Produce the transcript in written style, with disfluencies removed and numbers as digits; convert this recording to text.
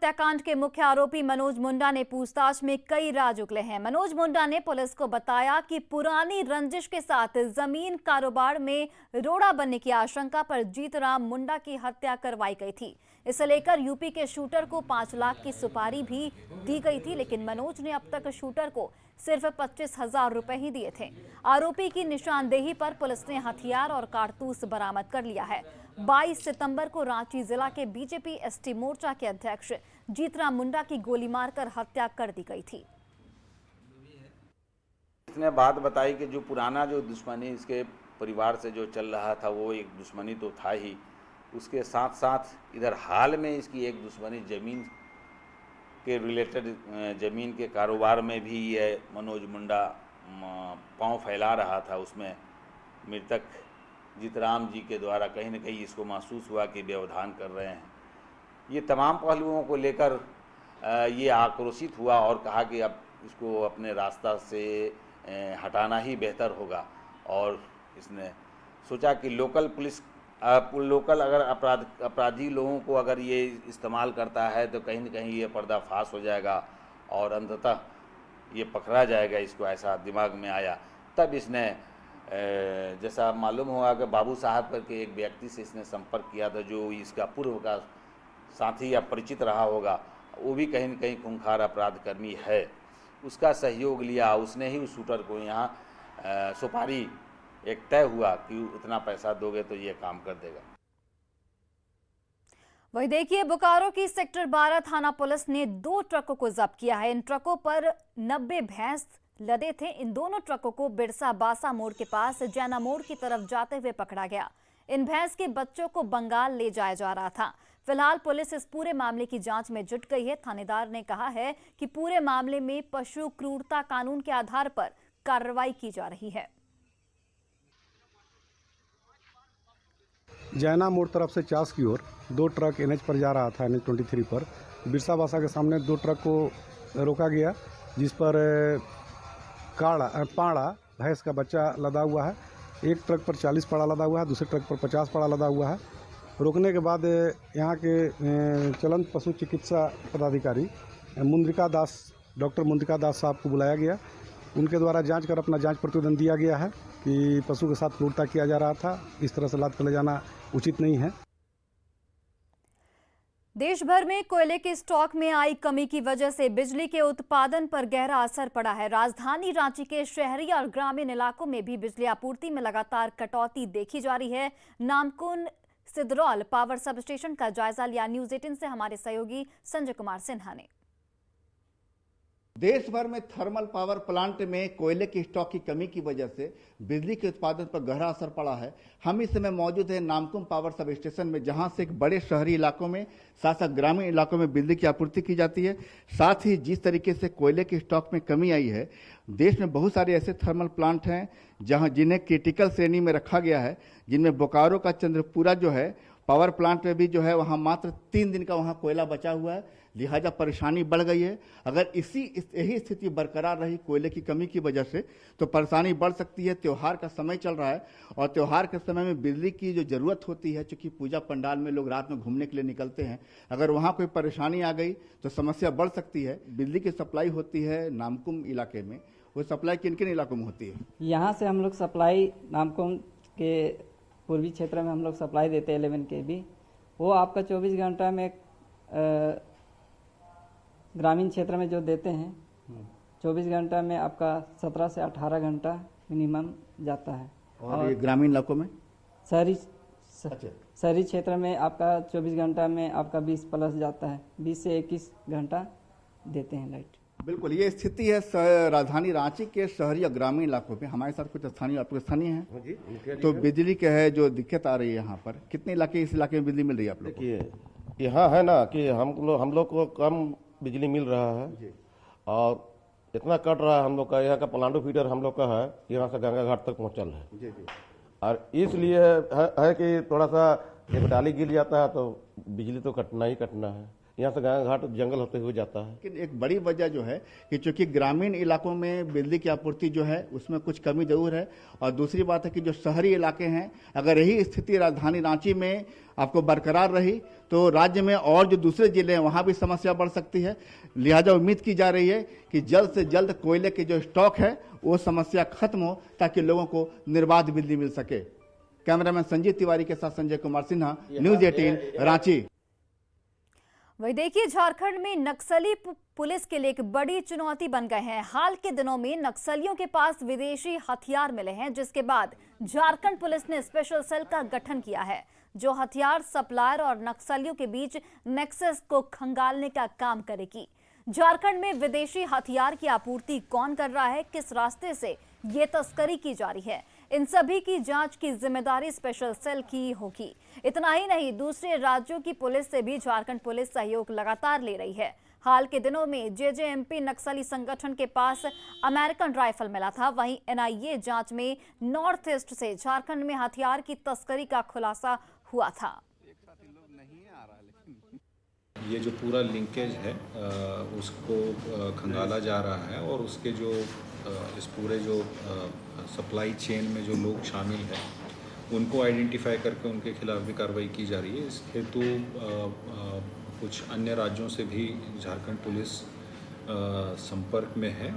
हत्याकांड के मुख्य आरोपी मनोज मुंडा ने पूछताछ में कई राज उगले हैं। मनोज मुंडा ने पुलिस को बताया कि पुरानी रंजिश के साथ जमीन कारोबार में रोड़ा बनने की आशंका पर जीतराम मुंडा की हत्या करवाई गई थी। इसे लेकर यूपी के शूटर को 5 लाख की सुपारी भी दी गई थी, लेकिन मनोज ने अब तक शूटर को सिर्फ 25,000 रुपए ही दिए थे। आरोपी की निशानदेही पर पुलिस ने हथियार और कारतूस बरामद कर लिया है। 22 सितंबर को रांची जिला के बीजेपी एसटी मोर्चा के अध्यक्ष जीतराम मुंडा की गोली मारकर हत्या कर दी गई थी। इसने बात बताई कि जो पुराना जो दुश्मनी इसके परिवार से जो चल रहा था वो एक दुश्मनी तो था ही, उसके साथ साथ इधर हाल में इसकी एक दुश्मनी जमीन के रिलेटेड, जमीन के कारोबार में भी ये मनोज मुंडा पांव फैला रहा था। उसमें मृतक जीतराम जी के द्वारा कहीं न कहीं इसको महसूस हुआ कि व्यवधान कर रहे हैं। ये तमाम पहलुओं को लेकर ये आक्रोशित हुआ और कहा कि अब इसको अपने रास्ता से हटाना ही बेहतर होगा। और इसने सोचा कि लोकल अगर अपराधी लोगों को अगर ये इस्तेमाल करता है तो कहीं न कहीं ये पर्दाफाश हो जाएगा और अंततः ये पकड़ा जाएगा, इसको ऐसा दिमाग में आया। तब इसने जैसा मालूम हुआ कि बाबू साहब करके एक व्यक्ति से इसने संपर्क किया था, जो इसका पूर्व का साथी या परिचित रहा होगा, वो भी कहीं न कहीं खूंखार अपराधकर्मी है। उसका सहयोग लिया, उसने ही उस शूटर को यहाँ सुपारी एक तय हुआ कि उतना पैसा दोगे तो ये काम कर देगा। वही देखिए, बोकारो की सेक्टर 12 थाना पुलिस ने 2 ट्रकों को जब्त किया है। इन ट्रकों पर 90 भैंस लदे थे। इन दोनों ट्रकों को बिरसा बासा मोड़ के पास जैना मोड़ की तरफ जाते हुए पकड़ा गया। इन भैंस के बच्चों को बंगाल ले जाया जा रहा था। फिलहाल पुलिस इस पूरे मामले की जांच में जुट गई है। थानेदार ने कहा है कि पूरे मामले में पशु क्रूरता कानून के आधार पर कार्रवाई की जा रही है। जैना मोड़ तरफ से चास की ओर 2 ट्रक एनएच पर जा रहा था, NH 23 पर। बिरसा बासा के सामने 2 ट्रक को रोका गया, जिस पर पाड़ा भैंस का बच्चा लदा हुआ है। एक ट्रक पर 40 पाड़ा लदा हुआ है, दूसरे ट्रक पर 50 पाड़ा लदा हुआ है। रोकने के बाद यहाँ के चलंत पशु चिकित्सा पदाधिकारी डॉक्टर मुंद्रिका दास साहब को बुलाया गया। उनके द्वारा जांच कर अपना जांच प्रतिवेदन दिया गया है कि पशु के साथ क्रूरता किया जा रहा था। इस तरह से लाद कर ले जाना उचित नहीं है। देश भर में कोयले के स्टॉक में आई कमी की वजह से बिजली के उत्पादन पर गहरा असर पड़ा है। राजधानी रांची के शहरी और ग्रामीण इलाकों में भी बिजली आपूर्ति में लगातार कटौती देखी जा रही है। Namkum Sidraul power sub station का जायजा लिया न्यूज 18 से हमारे सहयोगी संजय कुमार सिन्हा ने। देश भर में थर्मल पावर प्लांट में कोयले की स्टॉक की कमी की वजह से बिजली के उत्पादन पर गहरा असर पड़ा है। हम इस समय मौजूद हैं नामकुम पावर सब स्टेशन में, जहां से एक बड़े शहरी इलाकों में साथ साथ ग्रामीण इलाकों में बिजली की आपूर्ति की जाती है। साथ ही जिस तरीके से कोयले के स्टॉक में कमी आई है, देश में बहुत सारे ऐसे थर्मल प्लांट हैं जिन्हें क्रिटिकल श्रेणी में रखा गया है, जिनमें बोकारो का चंद्रपुरा जो है पावर प्लांट में भी जो है वहां मात्र 3 दिन का वहां कोयला बचा हुआ है। लिहाजा परेशानी बढ़ गई है। अगर यही स्थिति बरकरार रही कोयले की कमी की वजह से तो परेशानी बढ़ सकती है। त्योहार का समय चल रहा है और त्योहार के समय में बिजली की जो जरूरत होती है, चूंकि पूजा पंडाल में लोग रात में घूमने के लिए निकलते हैं, अगर वहां कोई परेशानी आ गई तो समस्या बढ़ सकती है। बिजली की सप्लाई होती है नामकुम इलाके में, वो सप्लाई किन किन इलाकों में होती है? यहाँ से हम लोग सप्लाई नामकुम के पूर्वी क्षेत्र में हम लोग सप्लाई देते हैं 11 kV। वो आपका 24 घंटा में ग्रामीण क्षेत्र में जो देते हैं 24 घंटा में आपका 17 से 18 घंटा मिनिमम जाता है। और ये ग्रामीण इलाकों में शहरी क्षेत्र में आपका 24 घंटा में आपका 20 प्लस जाता है। 20 से 21 घंटा देते हैं लाइट। बिल्कुल, ये स्थिति है राजधानी रांची के शहरी और ग्रामीण इलाकों में। हमारे साथ कुछ आपके स्थानीय हैं, तो बिजली के है जो दिक्कत आ रही है यहाँ पर, कितने इलाके इस इलाके में बिजली मिल रही है आप लोग? देखिए, यहाँ है ना कि हम लोग को कम बिजली मिल रहा है और इतना कट रहा है। हम लोग का यहाँ का पलांडो फीडर हम लोग का है, यहाँ से गंगा घाट तक पहुँचल है। और इसलिए है कि थोड़ा सा एक डाली गिर जाता है तो बिजली तो कटना ही कटना है। यहाँ से गंगा घाट जंगल होते हुए जाता है। लेकिन एक बड़ी वजह जो है कि चूंकि ग्रामीण इलाकों में बिजली की आपूर्ति जो है उसमें कुछ कमी जरूर है, और दूसरी बात है कि जो शहरी इलाके हैं, अगर यही स्थिति राजधानी रांची में आपको बरकरार रही तो राज्य में और जो दूसरे जिले हैं वहां भी समस्या बढ़ सकती है। लिहाजा उम्मीद की जा रही है कि जल्द से जल्द कोयले के जो स्टॉक है वो समस्या खत्म हो ताकि लोगों को निर्बाध बिजली मिल सके। कैमरामैन संजीव तिवारी के साथ संजय कुमार सिन्हा, न्यूज 18 रांची। वही देखिए, झारखंड में नक्सली पुलिस के लिए एक बड़ी चुनौती बन गए हैं। हाल के दिनों में नक्सलियों के पास विदेशी हथियार मिले हैं, जिसके बाद झारखंड पुलिस ने स्पेशल सेल का गठन किया है, जो हथियार सप्लायर और नक्सलियों के बीच नेक्सस को खंगालने का काम करेगी। झारखंड में विदेशी हथियार की आपूर्ति कौन कर रहा है, किस रास्ते से ये तस्करी की जा रही है, इन सभी की जांच की जिम्मेदारी स्पेशल सेल की होगी। इतना ही नहीं, दूसरे राज्यों की पुलिस से भी झारखंड पुलिस सहयोग लगातार ले रही है। हाल के दिनों में जेजेएमपी नक्सली संगठन के पास अमेरिकन राइफल मिला था। वहीं एनआईए जांच में नॉर्थ ईस्ट से झारखंड में हथियार की तस्करी का खुलासा हुआ था। ये जो पूरा लिंकेज है उसको खंगाला जा रहा है, और उसके जो इस पूरे जो सप्लाई चेन में जो लोग शामिल हैं उनको आइडेंटिफाई करके उनके खिलाफ भी कार्रवाई की जा रही है। इस हेतु कुछ अन्य राज्यों से भी झारखंड पुलिस संपर्क में है।